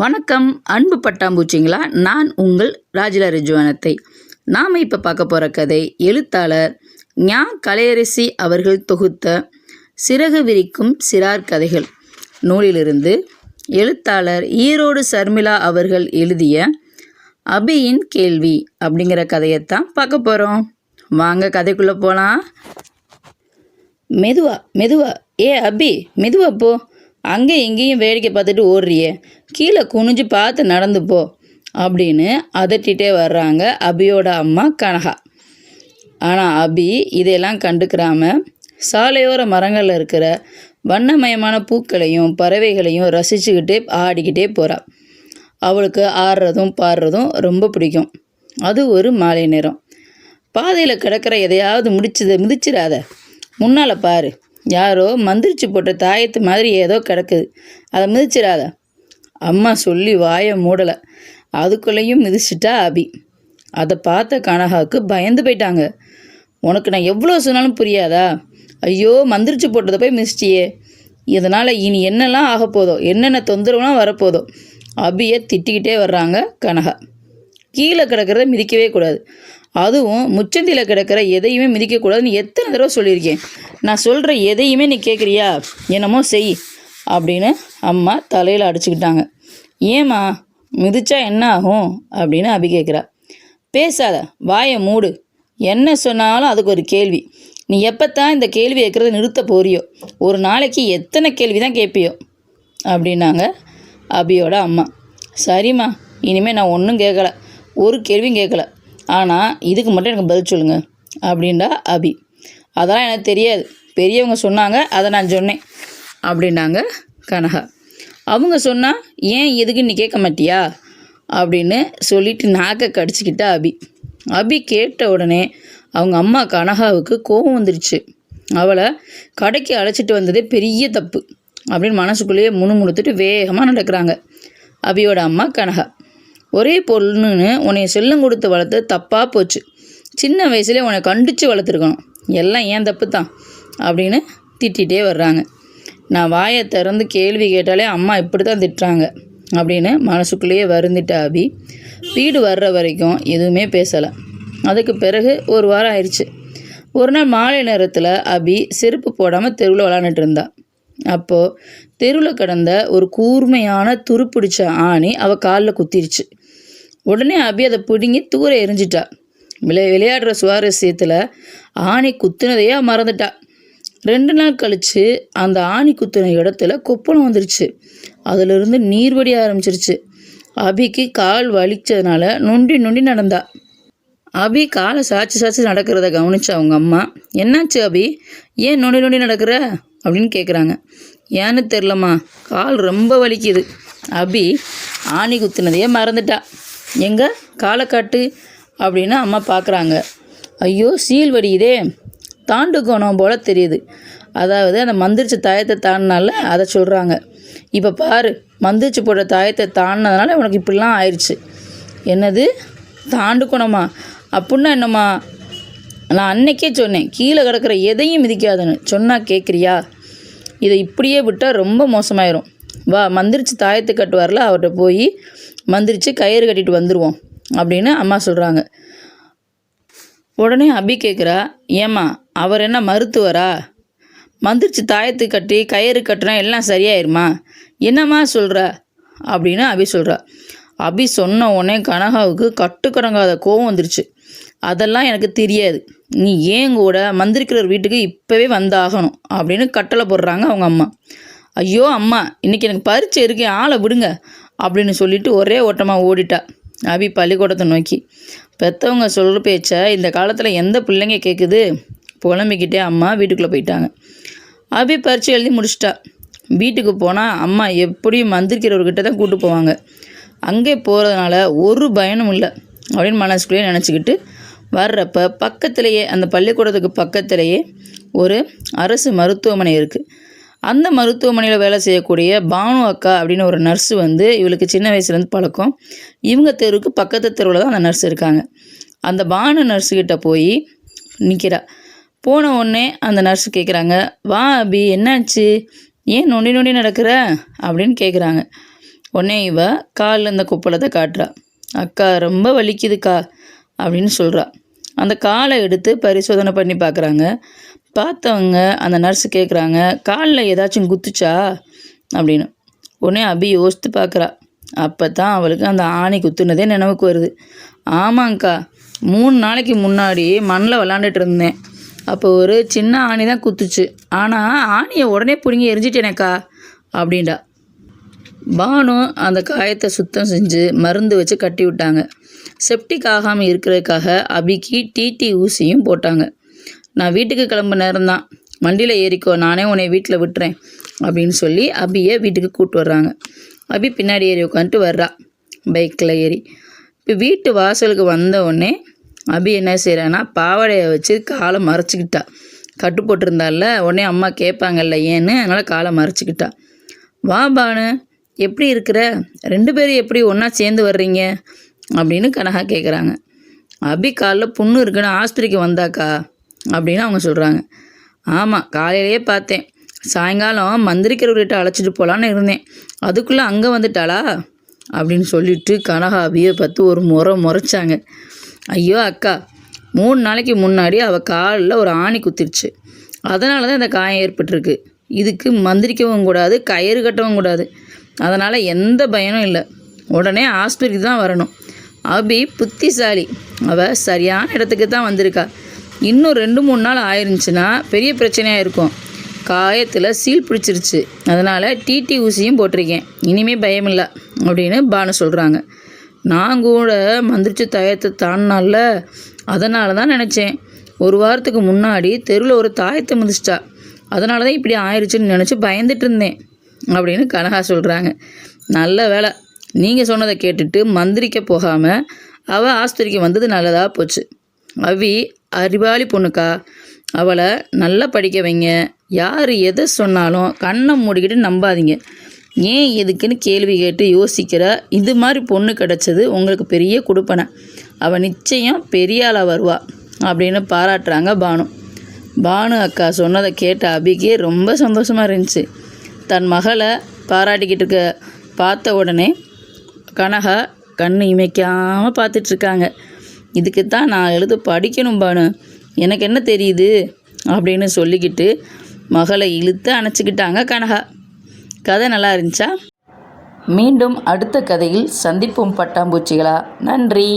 வணக்கம் அன்பு பட்டாம்பூச்சிங்களா. நான் உங்கள் ராஜிலா ரிஜுவானத்தை. நாம் இப்போ பார்க்க போகிற கதை எழுத்தாளர் ஞா கலையரசி அவர்கள் தொகுத்த சிறகு விரிக்கும் சிறார் கதைகள் நூலிலிருந்து எழுத்தாளர் ஈரோடு சர்மிளா அவர்கள் எழுதிய அபியின் கேள்வி அப்படிங்கிற கதையைத்தான் பார்க்க போகிறோம். வாங்க கதைக்குள்ளே போகலாம். மெதுவா அபி மெதுவா போ. அங்கே எங்கேயும் வேடிக்கை பார்த்துட்டு ஓடுறியே, கீழே குனிஞ்சு பார்த்து நடந்து போ அப்படின்னு அதட்டிகிட்டே வர்றாங்க அபியோட அம்மா கனகா. ஆனால் அபி இதையெல்லாம் கண்டுக்கிறாம சாலையோர மரங்களில் இருக்கிற வண்ணமயமான பூக்களையும் பறவைகளையும் ரசிச்சுக்கிட்டே ஆடிக்கிட்டே போகிறா. அவளுக்கு ஆடுறதும் பாடுறதும் ரொம்ப பிடிக்கும். அது ஒரு மாலை நேரம். பாதையில் கிடக்கிற எதையாவது மிதிச்சிடாத, முன்னால் பாரு, யாரோ மந்திரிச்சு போட்ட தாயத்து மாதிரி ஏதோ கிடக்குது, அதை மிதிச்சிடாத. அம்மா சொல்லி வாயை மூடலை, அதுக்குள்ளேயும் மிதிச்சிட்டா அபி. அதை பார்த்த கனகாவுக்கு பயந்து போயிட்டாங்க. உனக்கு நான் எவ்வளோ சொன்னாலும் புரியாதா? ஐயோ, மந்திரிச்சு போட்டதை போய் மிதிச்சிட்டியே, இதனால் இனி என்னெல்லாம் ஆகப்போதோ, என்னென்ன தொந்தரவுலாம் வரப்போதோ. அபியை திட்டிக்கிட்டே வர்றாங்க கனகா. கீழே கிடக்கிறத மிதிக்கவே கூடாது, அதுவும் முச்சந்தியில் கிடக்கிற எதையுமே மிதிக்கக்கூடாதுன்னு எத்தனை தடவை சொல்லியிருக்கேன். நான் சொல்கிற எதையுமே நீ கேட்குறியா? என்னமோ செய் அப்படின்னு அம்மா தலையில் அடிச்சுக்கிட்டாங்க. ஏம்மா, மிதிச்சா என்ன ஆகும் அப்படின்னு அபி கேட்குறா. பேசாத, வாயை மூடு. என்ன சொன்னாலும் அதுக்கு ஒரு கேள்வி. நீ எப்போத்தான் இந்த கேள்வி கேட்குறத நிறுத்த போறியோ, ஒரு நாளைக்கு எத்தனை கேள்வி தான் கேட்பியோ அப்படின்னாங்க அபியோட அம்மா. சரிம்மா, இனிமேல் நான் ஒன்றும் கேட்கல, ஒரு கேள்வியும் கேட்கல, ஆனால் இதுக்கு மட்டும் எனக்கு பதில் சொல்லுங்கள் அப்படின்டா அபி. அதெல்லாம் எனக்கு தெரியாது, பெரியவங்க சொன்னாங்க, அதை நான் சொன்னேன் அப்படின்னாங்க கனகா. அவங்க சொன்னால் ஏன் எதுக்கு நீ கேட்க மாட்டியா அப்படின்னு சொல்லிட்டு நாக்கை கடிச்சிக்கிட்டா அபி. அபி கேட்ட உடனே அவங்க அம்மா கனகாவுக்கு கோபம் வந்துருச்சு. அவளை கடைக்கு அழைச்சிட்டு வந்ததே பெரிய தப்பு அப்படின்னு மனசுக்குள்ளேயே முணுமுணுத்துட்டு வேகமாக நடக்கிறாங்க அபியோட அம்மா கனகா. ஒரே பொருள்னு உன்னை செல்லம் கொடுத்து வளர்த்து தப்பாக போச்சு, சின்ன வயசுலேயே உன்னை கண்டித்து வளர்த்துருக்கணும், எல்லாம் ஏன் தப்பு தான் அப்படின்னு திட்டிகிட்டே வர்றாங்க. நான் வாயை திறந்து கேள்வி கேட்டாலே அம்மா இப்படி தான் திட்டுறாங்க அப்படின்னு மனசுக்குள்ளேயே வருந்திட்ட அபி வீடு வர்ற வரைக்கும் எதுவுமே பேசலை. அதுக்கு பிறகு ஒரு வாரம் ஆயிடுச்சு. ஒரு நாள் மாலை நேரத்தில் அபி செருப்பு போடாமல் தெருவில் விளாண்டுட்டு இருந்தா. அப்போது தெருவில் கிடந்த ஒரு கூர்மையான துருப்பிடிச்ச ஆணி அவள் காலில் குத்திருச்சு. உடனே அபி அதை பிடுங்கி தூர எரிஞ்சிட்டா. விளையாடுற சுவாரஸ்யத்தில் ஆணி குத்துனதையே மறந்துட்டா. 2 நாள் கழித்து அந்த ஆணி குத்துன இடத்துல கொப்பளம் வந்துருச்சு. அதிலிருந்து நீர் வடிய ஆரம்பிச்சிருச்சு. அபிக்கு கால் வலிச்சதுனால நொண்டி நொண்டி நடந்தா. அபி காலை சாய்ச்சி நடக்கிறத கவனிச்ச அவங்க அம்மா, என்னாச்சு அபி, ஏன் நொண்டி நொண்டி நடக்கிற அப்படின்னு கேட்குறாங்க. ஏன்னு தெரிலம்மா, கால் ரொம்ப வலிக்குது. அபி ஆணி குத்துனதையே மறந்துட்டா. எங்கே காலை காட்டு அப்படின்னு அம்மா பார்க்குறாங்க. ஐயோ, சீல் வடியுதே, தாண்டுக்கோணம் போல் தெரியுது. அதாவது அந்த மந்திரிச்சு தாயத்தை தாண்டினால அதை சொல்கிறாங்க. இப்போ பாரு, மந்திரிச்சு போடுற தாயத்தை தாண்டினதுனால உனக்கு இப்படிலாம் ஆயிடுச்சு. என்னது தாண்டுக்கோணமா? அப்படின்னா என்னம்மா? நான் அன்னைக்கே சொன்னேன், கீழே கிடக்கிற எதையும் மிதிக்காதுன்னு. சொன்னால் கேட்குறியா? இதை இப்படியே விட்டால் ரொம்ப மோசமாயிரும். வா, மந்திரிச்சு தாயத்து கட்டுவார்ல, அவர்கிட்ட போய் மந்திரிச்சு கயிறு கட்டிட்டு வந்துடுவோம் அப்படின்னு அம்மா சொல்கிறாங்க. உடனே அபி கேட்குறா, ஏம்மா, அவர் என்ன மருத்துவரா? மந்திரிச்சு தாயத்து கட்டி கயிறு கட்டினா எல்லாம் சரியாயிருமா? என்னம்மா சொல்கிற அப்படின்னு அபி சொல்கிறா. அபி சொன்ன உடனே கனகாவுக்கு கட்டுக்கடங்காத கோவம் வந்துருச்சு. அதெல்லாம் எனக்கு தெரியாது, நீ ஏன் கூட மந்திரிக்கிறவர் வீட்டுக்கு இப்போவே வந்தாகணும் அப்படின்னு கட்டளை போடுறாங்க அவங்க அம்மா. ஐயோ அம்மா, இன்றைக்கி எனக்கு பரீட்சை இருக்கேன், ஆளை விடுங்க அப்படின்னு சொல்லிட்டு ஒரே ஓட்டமாக ஓடிட்டா அபி பள்ளிக்கூடத்தை நோக்கி. பெற்றவங்க சொல்கிற பேச்சை இந்த காலத்தில் எந்த பிள்ளைங்க கேட்குது? புலம்பிக்கிட்டே அம்மா வீட்டுக்குள்ளே போயிட்டாங்க. அபி பரீட்சை எழுதி முடிச்சிட்டா. வீட்டுக்கு போனால் அம்மா எப்படியும் மந்திரிக்கிறவர்கிட்ட தான் கூப்பிட்டு போவாங்க. அங்கே போகிறதுனால ஒரு பயனும் இல்லை அப்படின்னு மனசுக்குள்ளேயே நினச்சிக்கிட்டு வர்றப்ப பக்கத்துலேயே, அந்த பள்ளிக்கூடத்துக்கு பக்கத்துலேயே ஒரு அரசு மருத்துவமனை இருக்குது. அந்த மருத்துவமனையில் வேலை செய்யக்கூடிய பானு அக்கா அப்படின்னு ஒரு நர்ஸு வந்து இவளுக்கு சின்ன வயசுலேருந்து பழக்கம். இவங்க தெருவுக்கு பக்கத்து தெருவில் தான் அந்த நர்ஸ் இருக்காங்க. அந்த பானு நர்ஸுக்கிட்ட போய் நிற்கிறா. போன உடனே அந்த நர்ஸு கேட்குறாங்க, வா அபி, என்னாச்சு, ஏன் நொண்டி நொண்டி நடக்கிற அப்படின்னு கேட்குறாங்க. உடனே இவ காலில் இந்த குப்பளத்தை காட்டுறா. அக்கா ரொம்ப வலிக்குதுக்கா அப்படின்னு சொல்கிறா. அந்த காலை எடுத்து பரிசோதனை பண்ணி பார்க்குறாங்க. பார்த்தவங்க அந்த நர்ஸு கேட்குறாங்க, காலில் ஏதாச்சும் குத்துச்சா அப்படின்னு. உடனே அபி யோசித்து பார்க்குறா. அப்போ தான் அவளுக்கு அந்த ஆணி குத்துனதே நினைவுக்கு வருது. ஆமாங்க்கா, 3 நாளைக்கு முன்னாடி மண்ணில் விளாண்டுட்டு இருந்தேன். அப்போ ஒரு சின்ன ஆணி தான் குத்துச்சு. ஆனால் ஆணியை உடனே பிடுங்கி எரிஞ்சிட்டேனேக்கா அப்படின்டா. பானு அந்த காயத்தை சுத்தம் செஞ்சு மருந்து வச்சு கட்டி விட்டாங்க. செப்டிக் ஆகாமல் இருக்கிறதுக்காக அபிக்கு டிடி ஊசியும் போட்டாங்க. நான் வீட்டுக்கு கிளம்ப நேரம்தான், வண்டியில் ஏறிக்கோ, நானே உன்னை வீட்டில் விட்டுறேன் அப்படின்னு சொல்லி அபியை வீட்டுக்கு கூப்பிட்டு வர்றாங்க. அபி பின்னாடி ஏறி உட்காந்துட்டு வர்றா பைக்கில் ஏறி. இப்போ வீட்டு வாசலுக்கு வந்த உடனே அபி என்ன செய்கிறான்னா பாவாடையை வச்சு காலை மறைச்சிக்கிட்டா. கட்டு போட்டிருந்தால உடனே அம்மா கேட்பாங்கல்ல ஏன்னு, அதனால் காலை மறைச்சிக்கிட்டா. வா பானு, எப்படி இருக்கிற, 2 பேரும் எப்படி ஒன்றா சேர்ந்து வர்றீங்க அப்படின்னு கனகா கேட்குறாங்க. அபி காலில் புண்ணு இருக்குன்னு ஆஸ்பத்திரிக்கு வந்தாக்கா அப்படின்னு அவங்க சொல்கிறாங்க. ஆமாம், காலையிலேயே பார்த்தேன். சாயங்காலம் மந்திரிக்கிறவர்கிட்ட அழைச்சிட்டு போகலான்னு இருந்தேன், அதுக்குள்ளே அங்கே வந்துட்டாளா அப்படின்னு சொல்லிட்டு கனகா அபியை பார்த்து ஒரு முறைச்சாங்க. ஐயோ அக்கா, 3 நாளைக்கு முன்னாடி அவள் காலில் ஒரு ஆணி குத்திருச்சு, அதனால தான் இந்த காயம் ஏற்பட்டிருக்கு. இதுக்கு மந்திரிக்கவும் கூடாது, கயிறு கட்டவும் கூடாது, அதனால் எந்த பயனும் இல்லை. உடனே ஆஸ்பத்திரிக்கு தான் வரணும். அபி புத்திசாலி, அவள் சரியான இடத்துக்கு தான் வந்திருக்கா. இன்னும் 2-3 நாள் ஆயிருந்துச்சுன்னா பெரிய பிரச்சனையாக இருக்கும். காயத்தில் சீல் பிடிச்சிருச்சு, அதனால் டிடி ஊசியும் போட்டிருக்கேன், இனிமேல் பயமில்லை அப்படின்னு பானு சொல்கிறாங்க. நான் கூட மந்திரிச்சு தாயத்தை தாண்டினால, அதனால தான் நினச்சேன். 1 வாரத்துக்கு முன்னாடி தெருவில் ஒரு தாயத்தை மிதிச்சிட்டா, அதனால தான் இப்படி ஆயிடுச்சுன்னு நினச்சி பயந்துட்டு இருந்தேன் அப்படின்னு கனகா சொல்கிறாங்க. நல்ல வேலை, நீங்கள் சொன்னதை கேட்டுட்டு மந்திரிக்க போகாமல் அவள் ஆஸ்பத்திரிக்கு வந்தது நல்லதாக போச்சு. அவி அறிவாளி பொண்ணுக்கா, அவளை நல்லா படிக்க வைங்க. யார் எதை சொன்னாலும் கண்ணை மூடிக்கிட்டு நம்பாதீங்க. ஏன் எதுக்குன்னு கேள்வி கேட்டு யோசிக்கிற இது மாதிரி பொண்ணு கிடச்சது உங்களுக்கு பெரிய கொடுப்பனை. அவள் நிச்சயம் பெரிய ஆளாக வருவா அப்படின்னு பாராட்டுறாங்க பானு. பானு அக்கா சொன்னதை கேட்ட அபிக்கு ரொம்ப சந்தோஷமாக இருந்துச்சு. தன் மகளை பாராட்டிக்கிட்டு இருக்க பார்த்த உடனே கனகா கண் இமைக்காமல் பார்த்துட்ருக்காங்க. இதுக்கு தான் நான் எழுத படிக்கணும் பானு, எனக்கு என்ன தெரியுது அப்படின்னு சொல்லிக்கிட்டு மகளை இழுத்து அணைச்சிக்கிட்டாங்க கனகா. கதை நல்லா இருந்துச்சா? மீண்டும் அடுத்த கதையில் சந்திப்போம் பட்டாம்பூச்சிகளா. நன்றி.